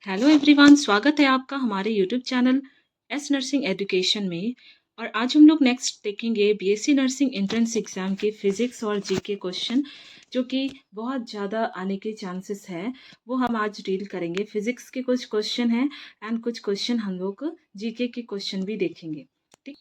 Hello everyone, स्वागत है आपका हमारे YouTube channel S nursing education में। और आज हम लोग नेक्स्ट देखेंगे बीएससी नर्सिंग एंट्रेंस एग्जाम के फिजिक्स और जीके क्वेश्चन, जो कि बहुत ज़्यादा आने के चांसेस है। वो हम आज डील करेंगे। फिजिक्स के कुछ क्वेश्चन हैं एंड कुछ क्वेश्चन हम लोग जीके के क्वेश्चन भी देखेंगे। ठीक,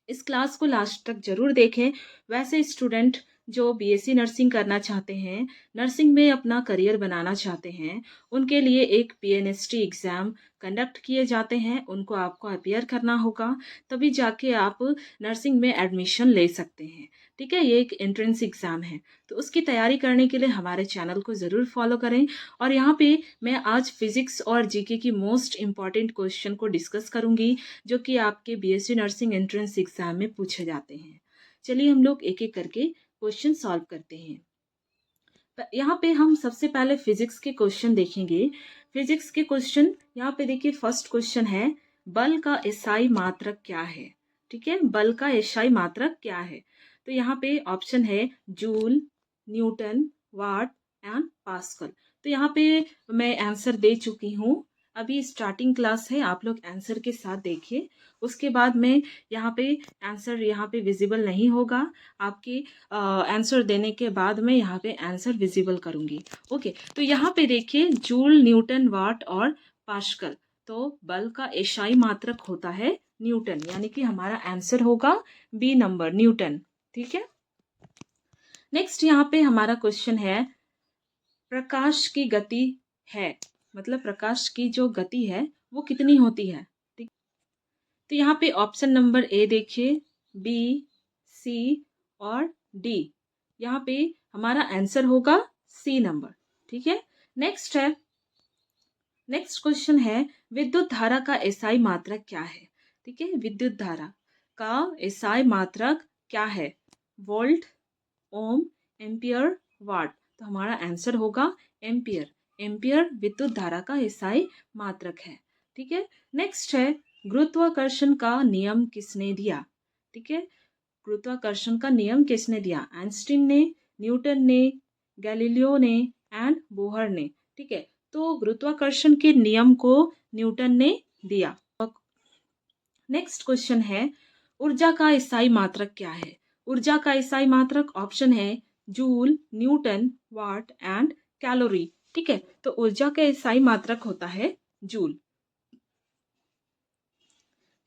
इस क्लास को लास्ट तक जरूर देखें। वैसे स्टूडेंट जो बीएससी नर्सिंग करना चाहते हैं, नर्सिंग में अपना करियर बनाना चाहते हैं, उनके लिए एक पीएनएसटी एग्ज़ाम कंडक्ट किए जाते हैं। उनको आपको अपियर करना होगा, तभी जाके आप नर्सिंग में एडमिशन ले सकते हैं। ठीक है, ये एक एंट्रेंस एग्ज़ाम है, तो उसकी तैयारी करने के लिए हमारे चैनल को ज़रूर फॉलो करें। और यहाँ पे मैं आज फिजिक्स और जीके की मोस्ट इम्पॉर्टेंट क्वेश्चन को डिस्कस करूँगी, जो कि आपके बीएससी नर्सिंग एंट्रेंस एग्ज़ाम में पूछे जाते हैं। चलिए हम लोग एक एक करके क्वेश्चन सॉल्व करते हैं। यहाँ पे हम सबसे पहले फिजिक्स के क्वेश्चन देखेंगे। फिजिक्स के क्वेश्चन यहाँ पे देखिए, फर्स्ट क्वेश्चन है, बल का एसआई मात्रक क्या है। ठीक है, बल का एसआई मात्रक क्या है। तो यहाँ पे ऑप्शन है joule, newton, watt and pascal. तो यहाँ पे मैं आंसर दे चुकी हूँ। अभी स्टार्टिंग क्लास है, आप लोग आंसर के साथ देखिए। उसके बाद में यहाँ पे आंसर यहाँ पे विजिबल नहीं होगा। आपकी आंसर देने के बाद मैं यहाँ पे आंसर विजिबल करूंगी। ओके, तो यहाँ पे देखिए, जूल, न्यूटन, वाट और पास्कल। तो बल का एसआई मात्रक होता है न्यूटन, यानी कि हमारा आंसर होगा बी नंबर, न्यूटन। ठीक है, नेक्स्ट यहाँ पे हमारा क्वेश्चन है, प्रकाश की गति है, मतलब प्रकाश की जो गति है वो कितनी होती है। ठीक, तो यहाँ पे ऑप्शन नंबर ए देखिए, बी, सी और डी। यहाँ पे हमारा आंसर होगा सी नंबर। ठीक है, नेक्स्ट है, नेक्स्ट क्वेश्चन है, विद्युत धारा का एसआई मात्रक क्या है। ठीक है, विद्युत धारा का एसआई मात्रक क्या है, वोल्ट, ओम, एम्पियर, वाट। तो हमारा आंसर होगा एम्पियर। एम्पियर विद्युत धारा का एसआई मात्रक है। ठीक है, नेक्स्ट है, गुरुत्वाकर्षण का नियम किसने दिया। ठीक है, गुरुत्वाकर्षण का नियम किसने दिया, आइंस्टीन ने, न्यूटन ने, गैलीलियो ने एंड बोहर ने। ठीक है, तो गुरुत्वाकर्षण के नियम को न्यूटन ने दिया। नेक्स्ट क्वेश्चन है, ऊर्जा का इकाई मात्रक क्या है। ऊर्जा का इकाई मात्रक ऑप्शन है joule, newton, watt and calorie. ठीक है, तो ऊर्जा का इकाई मात्रक होता है जूल।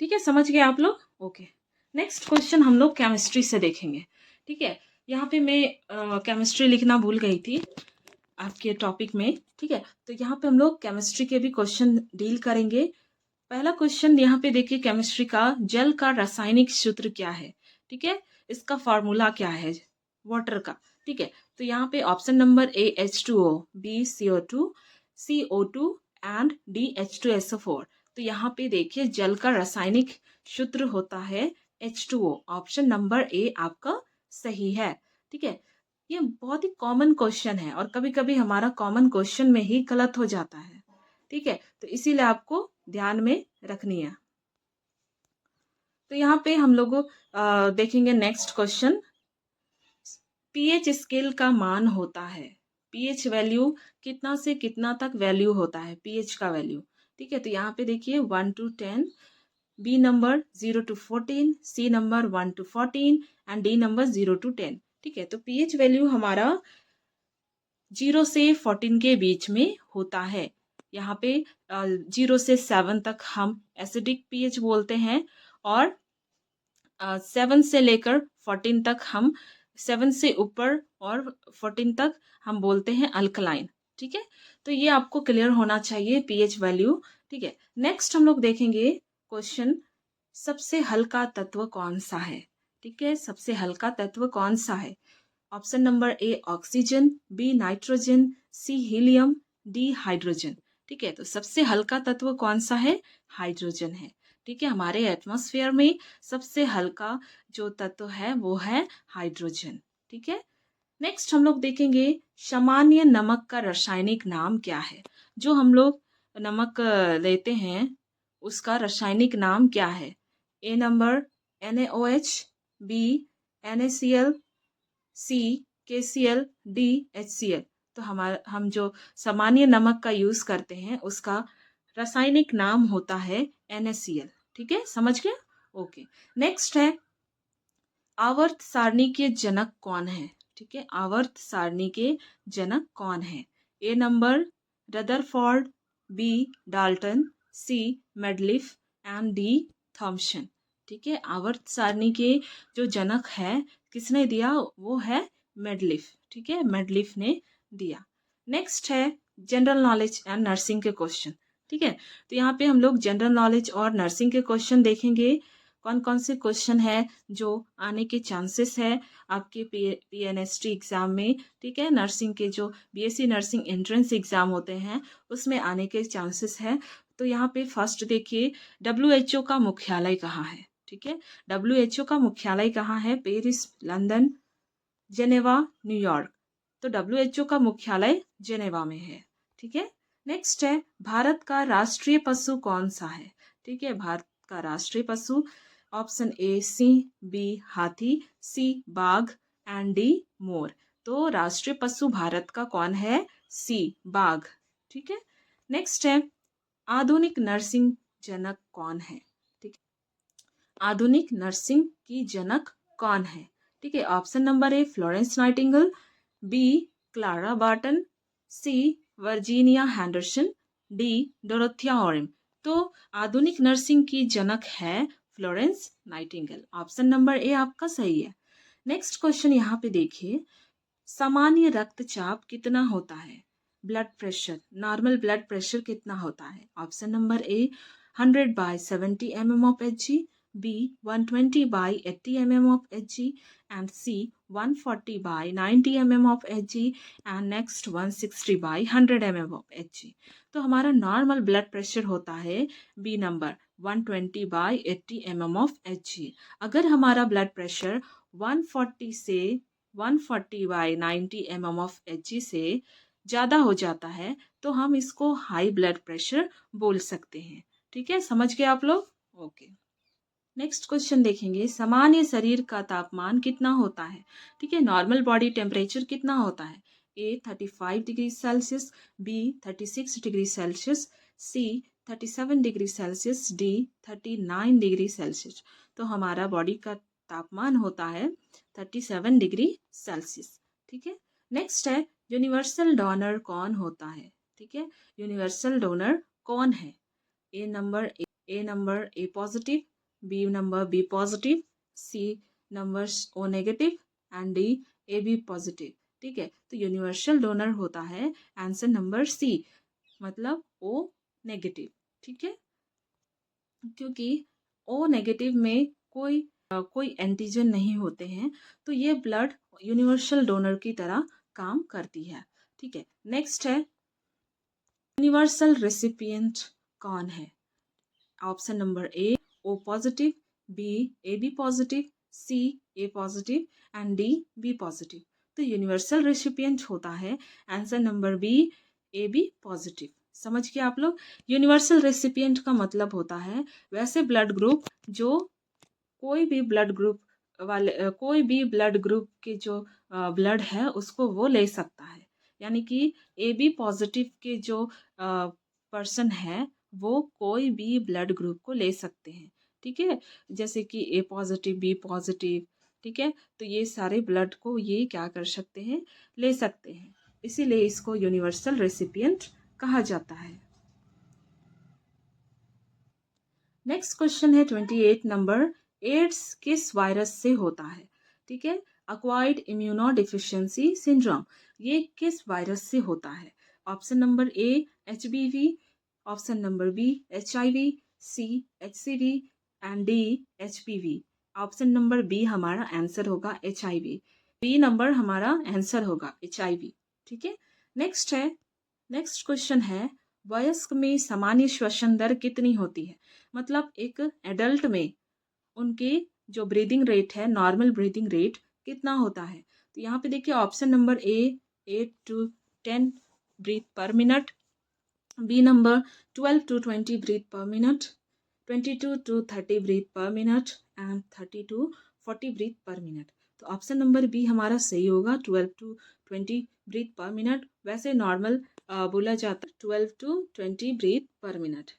ठीक है, समझ गए आप लोग। ओके, नेक्स्ट क्वेश्चन हम लोग केमिस्ट्री से देखेंगे। ठीक है, यहाँ पे मैं केमिस्ट्री लिखना भूल गई थी आपके टॉपिक में। ठीक है, तो यहाँ पे हम लोग केमिस्ट्री के भी क्वेश्चन डील करेंगे। पहला क्वेश्चन यहाँ पे देखिए, केमिस्ट्री का, जल का रासायनिक सूत्र क्या है। ठीक है, इसका फॉर्मूला क्या है वाटर का। ठीक है, तो यहाँ पे option number A H2O, B CO2, CO2 and D H2SO4। तो यहाँ पे देखिए, जल का रासायनिक सूत्र होता है H2O। ऑप्शन नंबर ए आपका सही है। ठीक है, ये बहुत ही कॉमन क्वेश्चन है और कभी कभी हमारा कॉमन क्वेश्चन में ही गलत हो जाता है। ठीक है, तो इसीलिए आपको ध्यान में रखनी है। तो यहाँ पे हम लोग देखेंगे नेक्स्ट क्वेश्चन, पीएच स्केल का मान होता है, पीएच वैल्यू कितना से कितना तक वैल्यू होता है, पीएच का वैल्यू। ठीक है, तो यहाँ पे देखिए 1 to 10, B number 0 to 14, C number 1 to 14 and D number 0 to 10। ठीक है, तो पीएच वैल्यू हमारा 0 से 14 के बीच में होता है। यहाँ पे 0 से 7 तक हम एसिडिक पीएच बोलते हैं, और 7 से लेकर 14 तक हम, 7 से ऊपर और 14 तक हम बोलते हैं अल्कलाइन। ठीक है, तो ये आपको क्लियर होना चाहिए पीएच वैल्यू। ठीक है, नेक्स्ट हम लोग देखेंगे क्वेश्चन, सबसे हल्का तत्व कौन सा है। ठीक है, सबसे हल्का तत्व कौन सा है। Option number A oxygen, B nitrogen, C helium, D hydrogen. ठीक है, तो सबसे हल्का तत्व कौन सा है, हाइड्रोजन है। ठीक है, हमारे एटमॉस्फेयर में सबसे हल्का जो तत्व है वो है हाइड्रोजन। ठीक है, नेक्स्ट हम लोग देखेंगे, सामान्य नमक का रासायनिक नाम क्या है। जो हम लोग नमक लेते हैं उसका रासायनिक नाम क्या है। A number NaOH, B NaCl, C KCl, D HCl। तो हम जो सामान्य नमक का यूज करते हैं उसका रासायनिक नाम होता है NaCl। ठीक है, समझ गया? ओके। नेक्स्ट है आवर्त सारणी के जनक कौन है? ठीक है, आवर्त सारणी के जनक कौन है? A number Rutherford, B Dalton, C Mendeleev and D Thomson. ठीक है, आवर्त सारणी के जो जनक है किसने दिया? वो है मेडलिफ। ठीक है, मेडलिफ ने दिया। नेक्स्ट है जनरल नॉलेज एंड नर्सिंग के क्वेश्चन। ठीक है, तो यहाँ पे हम लोग जनरल नॉलेज और नर्सिंग के क्वेश्चन देखेंगे। कौन कौन से क्वेश्चन है जो आने के चांसेस है आपके PNST एग्जाम में। ठीक है, नर्सिंग के जो BSc नर्सिंग एंट्रेंस एग्जाम होते हैं उसमें आने के चांसेस है। तो यहाँ पे फर्स्ट देखिए, WHO का मुख्यालय कहाँ है? ठीक है, WHO का मुख्यालय कहाँ है? Paris, London, Geneva, New York. तो WHO का मुख्यालय जेनेवा में है। ठीक है, नेक्स्ट है भारत का राष्ट्रीय पशु कौन सा है? ठीक है, भारत का राष्ट्रीय पशु ऑप्शन ए सिंह, बी हाथी, सी बाघ एंड डी मोर। तो राष्ट्रीय पशु भारत का कौन है? सी बाघ। ठीक है, नेक्स्ट है आधुनिक नर्सिंग जनक कौन है? ठीक, आधुनिक नर्सिंग की जनक कौन है? ठीक है, option number A Florence Nightingale, B Clara Barton, C Virginia Henderson, D Dorothea Orem. तो आधुनिक नर्सिंग की जनक है Florence Nightingale. Option number A आपका सही है। नेक्स्ट क्वेश्चन यहाँ पे देखिए, सामान्य रक्तचाप कितना होता है? Blood pressure, normal blood pressure कितना होता है? Option number A 100/70 mm of Hg, B 120/80 mm of Hg, and C 140/90 mm of Hg, and next 160/100 mm of Hg। तो हमारा नॉर्मल ब्लड प्रेशर होता है B number 120/80 mm of Hg। अगर हमारा blood pressure 140 से 140/90 mm of Hg से ज़्यादा हो जाता है तो हम इसको हाई ब्लड प्रेशर बोल सकते हैं। ठीक है, समझ गए आप लोग? ओके। नेक्स्ट क्वेश्चन देखेंगे, सामान्य शरीर का तापमान कितना होता है? ठीक है, नॉर्मल बॉडी टेम्परेचर कितना होता है? A 35 degree Celsius, B 36 degree Celsius, C 37 degree Celsius, D 39 degree Celsius. तो हमारा बॉडी का तापमान होता है 37 डिग्री सेल्सियस। ठीक है, नेक्स्ट है यूनिवर्सल डोनर कौन होता है? ठीक है, यूनिवर्सल डोनर कौन है? A number A positive, B number B positive, C number O negative and D A B positive. ठीक है, तो यूनिवर्सल डोनर होता है आंसर नंबर सी, मतलब ओ नेगेटिव। ठीक है, क्योंकि ओ नेगेटिव में कोई एंटीजन नहीं होते हैं तो ये ब्लड यूनिवर्सल डोनर की तरह काम करती है। ठीक है, नेक्स्ट है यूनिवर्सल रेसिपिएंट कौन है? Option number A O positive, B A B positive, C A positive and D B positive. तो यूनिवर्सल रेसिपिएंट होता है answer number B A B positive. समझ गए आप लोग? यूनिवर्सल रेसिपिएंट का मतलब होता है वैसे ब्लड ग्रुप जो कोई भी ब्लड ग्रुप कोई भी ब्लड ग्रुप के जो ब्लड है उसको वो ले सकता है। यानी कि ए बी पॉजिटिव के जो पर्सन है वो कोई भी ब्लड ग्रुप को ले सकते हैं। ठीक है, जैसे कि ए पॉजिटिव, बी पॉजिटिव। ठीक है, तो ये सारे ब्लड को ये क्या कर सकते हैं? ले सकते हैं। इसीलिए इसको यूनिवर्सल रेसिपिएंट कहा जाता है। नेक्स्ट क्वेश्चन है 28 नंबर, एड्स किस वायरस से होता है? ठीक है, अक्वायर्ड इम्यूनो डिफिशियंसी सिंड्रोम, ये किस वायरस से होता है? Option number A HBV, option number B HIV, C HCV and D HPV। Option number B हमारा आंसर होगा HIV। बी नंबर हमारा आंसर होगा HIV। ठीक है, नेक्स्ट क्वेश्चन है वयस्क में सामान्य श्वसन दर कितनी होती है? मतलब एक एडल्ट में उनके जो ब्रीदिंग रेट है, नॉर्मल ब्रीदिंग रेट कितना होता है? तो यहाँ पे देखिए option number A 8 to 10 breath per minute, B number 12 to 20 breath per minute, 22 to 30 breath per minute and 30 to 40 breath per minute. तो ऑप्शन नंबर बी हमारा सही होगा, 12 to 20 ब्रीथ पर मिनट। वैसे नॉर्मल बोला जाता है 12 to 20 breath per minute.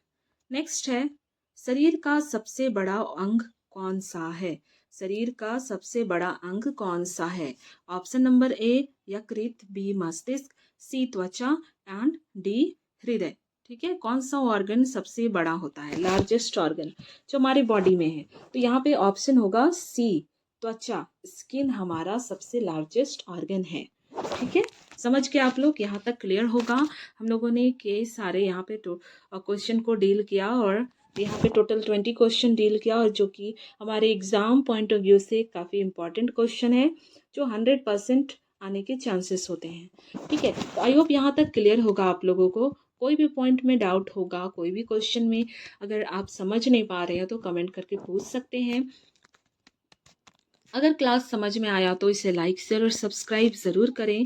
Next है, शरीर का सबसे बड़ा अंग कौन सा है? शरीर का सबसे बड़ा अंग कौन सा है? ऑप्शन नंबर ए यकृत, बी मस्तिष्क, सी त्वचा एंड डी हृदय। ठीक है, कौन सा ऑर्गन सबसे बड़ा होता है, लार्जेस्ट ऑर्गन जो हमारे बॉडी में है? तो यहाँ पे ऑप्शन होगा सी त्वचा, स्किन हमारा सबसे लार्जेस्ट ऑर्गन है। ठीक है, समझ के आप लोग यहाँ तक क्लियर होगा। हम लोगों ने के सारे यहाँ पे क्वेश्चन को डील किया और यहाँ पे टोटल 20 क्वेश्चन डील किया, और जो कि हमारे एग्जाम पॉइंट ऑफ व्यू से काफ़ी इंपॉर्टेंट क्वेश्चन है, जो 100% आने के चांसेस होते हैं। ठीक है, तो आई होप यहाँ तक क्लियर होगा आप लोगों को। कोई भी पॉइंट में डाउट होगा, कोई भी क्वेश्चन में अगर आप समझ नहीं पा रहे हैं तो कमेंट करके पूछ सकते हैं। अगर क्लास समझ में आया तो इसे लाइक शेयर और सब्सक्राइब ज़रूर करें।